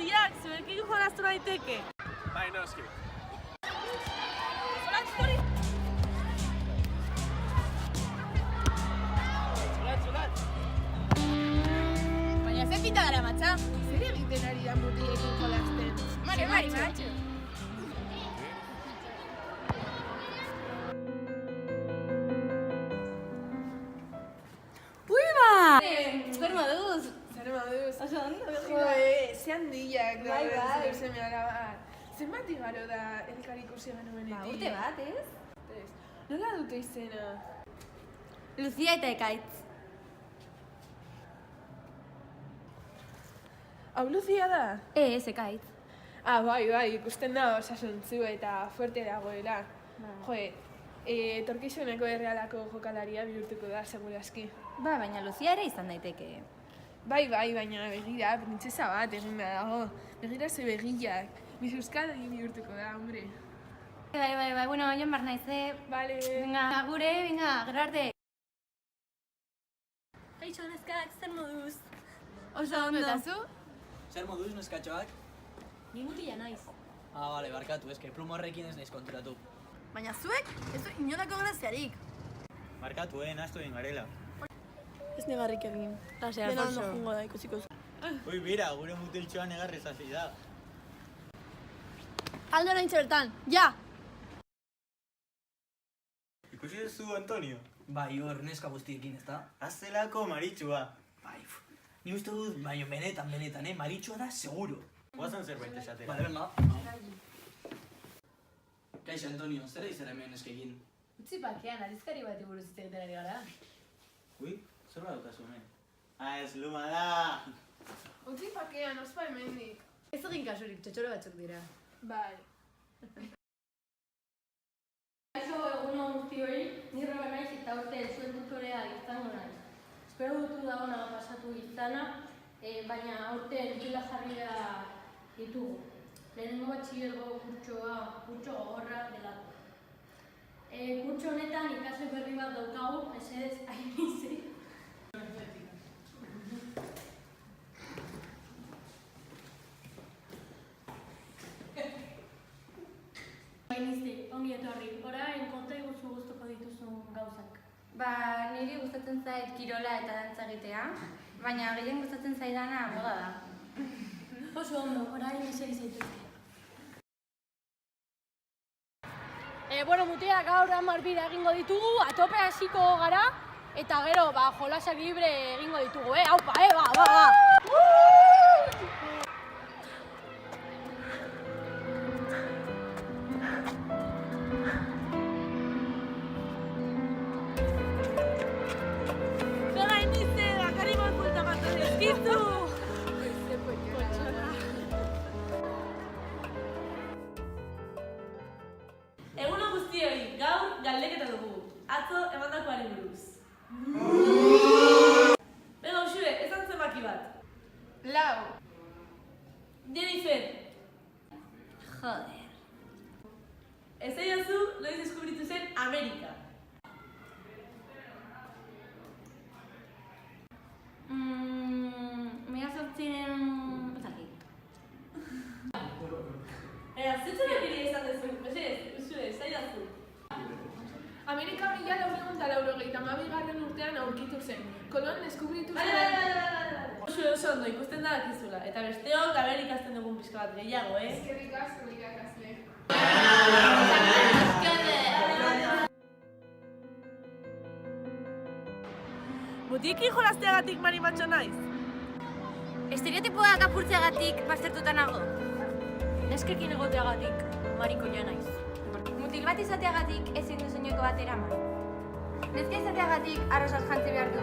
mutilak, zuekin jolaztu daiteke. Bai, noski. Baina ze pita dara matxa? Zer egiten ari da mutilekin jolasten? Mare, matxo. Zer moduz? Zer moduz? Oso ondo, Ze handiak da, Bai. zer seme alaba. Zenbat igaro da elkar ikusi genuenetik? Ba, urte bat, ez? Nola dute izena? Lucia eta Ekaitz. Hau Lucia da? Ez, Ekaitz. Bai, ikusten da osasuntzu eta fuerte dagoela. Etorkizuneko errealako jokalaria bihurtuko da, segurazki. Ba, baina Lucia ere izan daiteke. Bai, baina begira, printzesa bat egin dago. Begira ze begillak. Miss Euskadi bihurtuko da, hombre. Bai, bueno, joan bar naiz, Vale. Venga, agure, venga, gero arte. Kaixo, neskak, zer moduz? Oso ondo. Eta zu? Zer moduz, neskatxoak? Ni mutila naiz. Bale, barkatu, eske plumo horrekin ez naiz konturatu. Baina zuek, ez du inolako graziarik. Barkatu, nahastu egin garela. Ez negarrik egin. Lasea, Dena ondo jungo da ikusiko zu. Ui, bira, gure mutiltxoa negarrez hasi da. Aldo nahi bertan, ja! Ikusi duzu, Antonio? Bai, hor, neska guztiekin, ezta? Azelako maritxua. Bai, ni uste dut, baina benetan, maritxua da, seguro. Guazan zerbait esatera. Bale, venga. Kaixo, Antonio, zer eiz ere hemen neskekin? Utsi pakean, alizkari bat buruz hitz egiten ari gara. Ui, zer bat dukazu hemen? Ez luma da! Utzi pakean, ospa hemendik. Ez egin kasurik, txotxoro batzuk dira. Bai. Kaixo egun guztioi, ni Roba naiz eta urte zuen tutorea izango naiz. Espero dutu da ona pasatu izana, baina aurten pila jarri da ditugu. Lehenengo batxilergo kurtsoa, kurtso gogorra delako. Kurtso honetan ikasle berri bat daukagu, mesedez Ainize. Ainize, ongi etorri. Orain konta iguzu gustuko dituzun gauzak. Ba, niri gustatzen zait kirola eta dantza egitea, baina gehien gustatzen zaidana moda da. Oso ondo, orain eseri zaitezke. Bueno, mutilak gaur 10 bira egingo ditugu, atope hasiko gara, eta gero, jolasak libre egingo ditugu, Aupa, ba! Zora Ainize, bakarri bat buelta bat ezkizu! Eguno guztioi, gaur galdeketa dugu. Atzo emandakoari buruz. Bego, Uxue, esan zenbaki bat. 4. Jennifer, Joder. ez aidazu noiz deskubritu zen Amerika. Mila sortzinen... Ezakit. Zentzunak ere izan dezu, mesedez, Uxue, ez aidazu. Amerika 1982 urtean aurkitu zen. Kolon deskubritu zen... Bale. Uxue oso ondo ikusten da dakizula, eta besteok gaber ikasten dugun pixka bat gehiago, Eskerrik asko irakasle. Mutiekin jolazteagatik marimatxo naiz? Estereotipoak apurtzeagatik baztertuta nago. Neskekin egoteagatik, marikoia naiz. Mutil bat izateagatik ezin du soineko bat eraman. Neska izateagatik arrosaz jantzi behar du.